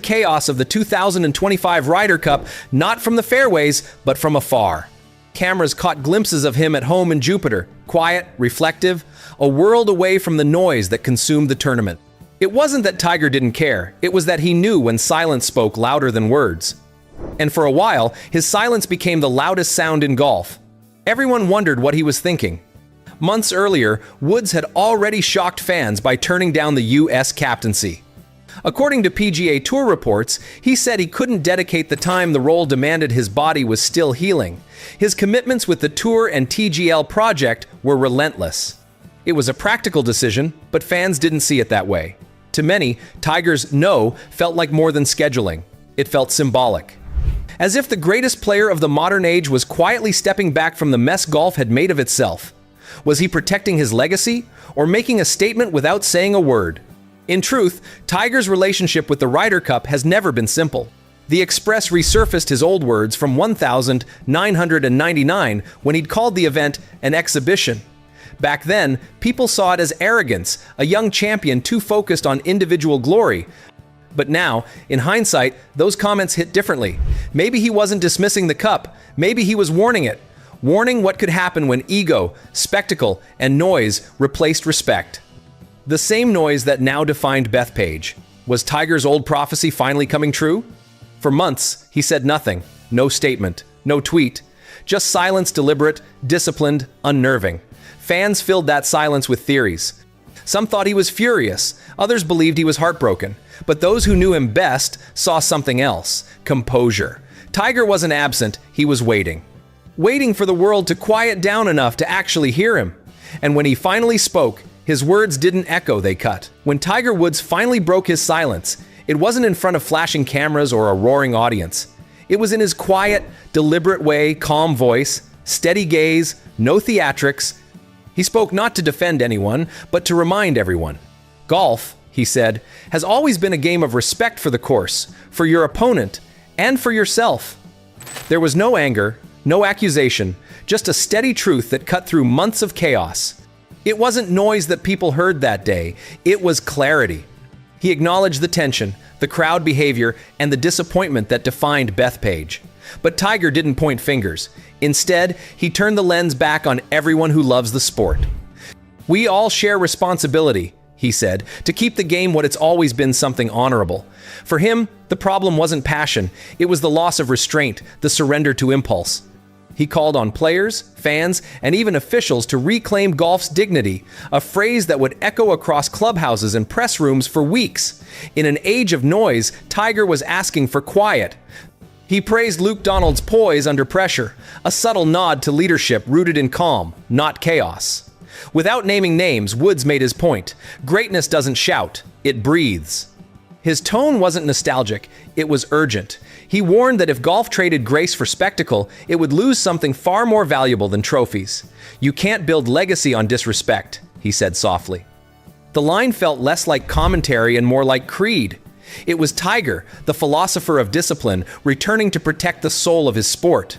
chaos of the 2025 Ryder Cup, not from the fairways, but from afar. Cameras caught glimpses of him at home in Jupiter, quiet, reflective, a world away from the noise that consumed the tournament. It wasn't that Tiger didn't care, it was that he knew when silence spoke louder than words. And for a while, his silence became the loudest sound in golf. Everyone wondered what he was thinking. Months earlier, Woods had already shocked fans by turning down the U.S. captaincy. According to PGA Tour reports, he said he couldn't dedicate the time the role demanded. His body was still healing. His commitments with the Tour and TGL project were relentless. It was a practical decision, but fans didn't see it that way. To many, Tiger's no felt like more than scheduling. It felt symbolic. As if the greatest player of the modern age was quietly stepping back from the mess golf had made of itself. Was he protecting his legacy, or making a statement without saying a word? In truth, Tiger's relationship with the Ryder Cup has never been simple. The Express resurfaced his old words from 1999 when he'd called the event an exhibition. Back then, people saw it as arrogance, a young champion too focused on individual glory. But now, in hindsight, those comments hit differently. Maybe he wasn't dismissing the cup, maybe he was warning it. Warning what could happen when ego, spectacle, and noise replaced respect. The same noise that now defined Bethpage. Was Tiger's old prophecy finally coming true? For months, he said nothing. No statement, no tweet. Just silence, deliberate, disciplined, unnerving. Fans filled that silence with theories. Some thought he was furious, others believed he was heartbroken. But those who knew him best saw something else: composure. Tiger wasn't absent, he was waiting. Waiting for the world to quiet down enough to actually hear him. And when he finally spoke, his words didn't echo, they cut. When Tiger Woods finally broke his silence, it wasn't in front of flashing cameras or a roaring audience. It was in his quiet, deliberate way, calm voice, steady gaze, no theatrics. He spoke not to defend anyone, but to remind everyone. Golf, he said, has always been a game of respect for the course, for your opponent, and for yourself. There was no anger, no accusation, just a steady truth that cut through months of chaos. It wasn't noise that people heard that day, it was clarity. He acknowledged the tension, the crowd behavior, and the disappointment that defined Bethpage. But Tiger didn't point fingers. Instead, he turned the lens back on everyone who loves the sport. We all share responsibility, he said, to keep the game what it's always been, something honorable. For him, the problem wasn't passion, it was the loss of restraint, the surrender to impulse. He called on players, fans, and even officials to reclaim golf's dignity, a phrase that would echo across clubhouses and press rooms for weeks. In an age of noise, Tiger was asking for quiet. He praised Luke Donald's poise under pressure, a subtle nod to leadership rooted in calm, not chaos. Without naming names, Woods made his point. Greatness doesn't shout, it breathes. His tone wasn't nostalgic, it was urgent. He warned that if golf traded grace for spectacle, it would lose something far more valuable than trophies. You can't build legacy on disrespect, he said softly. The line felt less like commentary and more like creed. It was Tiger, the philosopher of discipline, returning to protect the soul of his sport.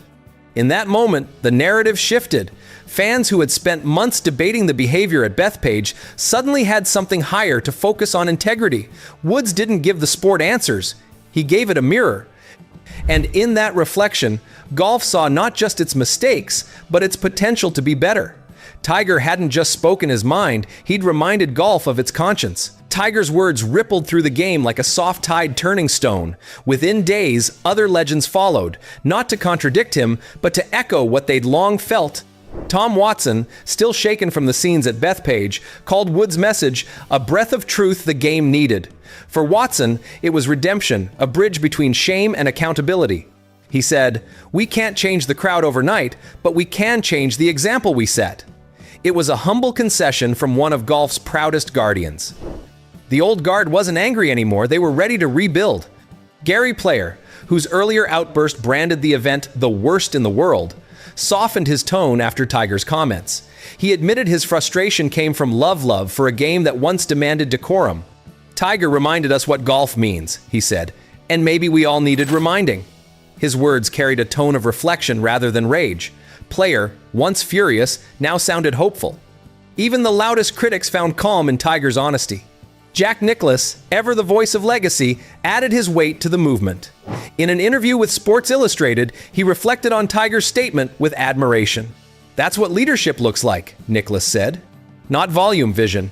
In that moment, the narrative shifted. Fans who had spent months debating the behavior at Bethpage suddenly had something higher to focus on: integrity. Woods didn't give the sport answers, he gave it a mirror. And in that reflection, golf saw not just its mistakes, but its potential to be better. Tiger hadn't just spoken his mind, he'd reminded golf of its conscience. Tiger's words rippled through the game like a soft tide turning stone. Within days, other legends followed, not to contradict him, but to echo what they'd long felt. Tom Watson, still shaken from the scenes at Bethpage, called Woods' message a breath of truth the game needed. For Watson, it was redemption, a bridge between shame and accountability. He said, "We can't change the crowd overnight, but we can change the example we set." It was a humble concession from one of golf's proudest guardians. The old guard wasn't angry anymore, they were ready to rebuild. Gary Player, whose earlier outburst branded the event the worst in the world, softened his tone after Tiger's comments. He admitted his frustration came from love for a game that once demanded decorum. "Tiger reminded us what golf means," he said, "and maybe we all needed reminding." His words carried a tone of reflection rather than rage. Player, once furious, now sounded hopeful. Even the loudest critics found calm in Tiger's honesty. Jack Nicklaus, ever the voice of legacy, added his weight to the movement. In an interview with Sports Illustrated, he reflected on Tiger's statement with admiration. "That's what leadership looks like," Nicklaus said. "Not volume vision."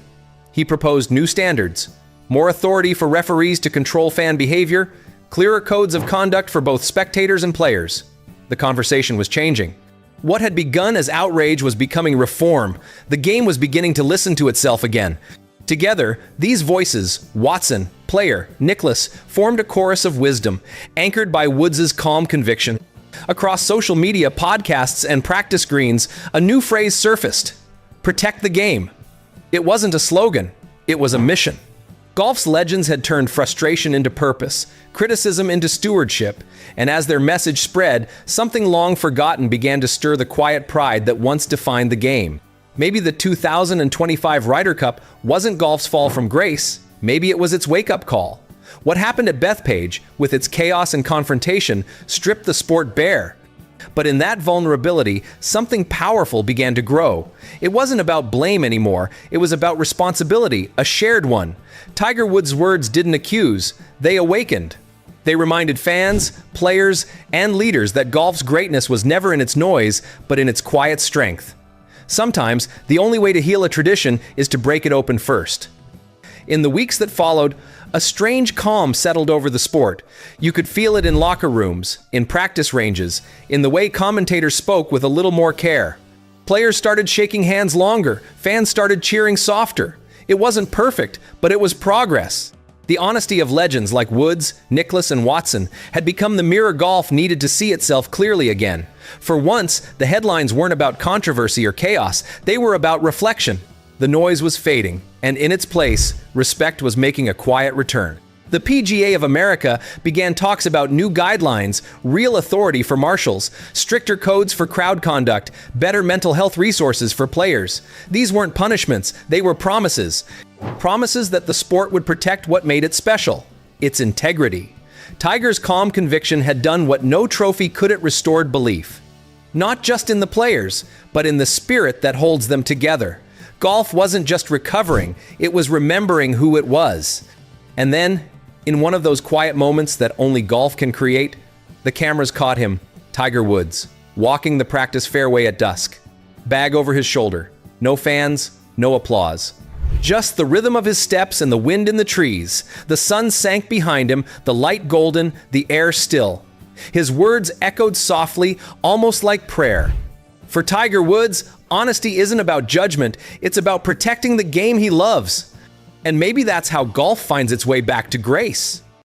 He proposed new standards, more authority for referees to control fan behavior, clearer codes of conduct for both spectators and players. The conversation was changing. What had begun as outrage was becoming reform. The game was beginning to listen to itself again. Together, these voices, Watson, Player, Nicklaus, formed a chorus of wisdom, anchored by Woods' calm conviction. Across social media, podcasts, and practice greens, a new phrase surfaced: protect the game. It wasn't a slogan, it was a mission. Golf's legends had turned frustration into purpose, criticism into stewardship, and as their message spread, something long forgotten began to stir the quiet pride that once defined the game. Maybe the 2025 Ryder Cup wasn't golf's fall from grace, maybe it was its wake-up call. What happened at Bethpage, with its chaos and confrontation, stripped the sport bare. But in that vulnerability, something powerful began to grow. It wasn't about blame anymore, it was about responsibility, a shared one. Tiger Woods' words didn't accuse, they awakened. They reminded fans, players, and leaders that golf's greatness was never in its noise, but in its quiet strength. Sometimes, the only way to heal a tradition is to break it open first. In the weeks that followed, a strange calm settled over the sport. You could feel it in locker rooms, in practice ranges, in the way commentators spoke with a little more care. Players started shaking hands longer, fans started cheering softer. It wasn't perfect, but it was progress. The honesty of legends like Woods, Nicklaus, and Watson had become the mirror golf needed to see itself clearly again. For once, the headlines weren't about controversy or chaos, they were about reflection. The noise was fading, and in its place, respect was making a quiet return. The PGA of America began talks about new guidelines, real authority for marshals, stricter codes for crowd conduct, better mental health resources for players. These weren't punishments, they were promises. Promises that the sport would protect what made it special, its integrity. Tiger's calm conviction had done what no trophy could. It restored belief. Not just in the players, but in the spirit that holds them together. Golf wasn't just recovering, it was remembering who it was. And then, in one of those quiet moments that only golf can create, the cameras caught him, Tiger Woods, walking the practice fairway at dusk. Bag over his shoulder. No fans, no applause. Just the rhythm of his steps and the wind in the trees. The sun sank behind him, the light golden, the air still. His words echoed softly, almost like prayer. For Tiger Woods, honesty isn't about judgment, it's about protecting the game he loves. And maybe that's how golf finds its way back to grace.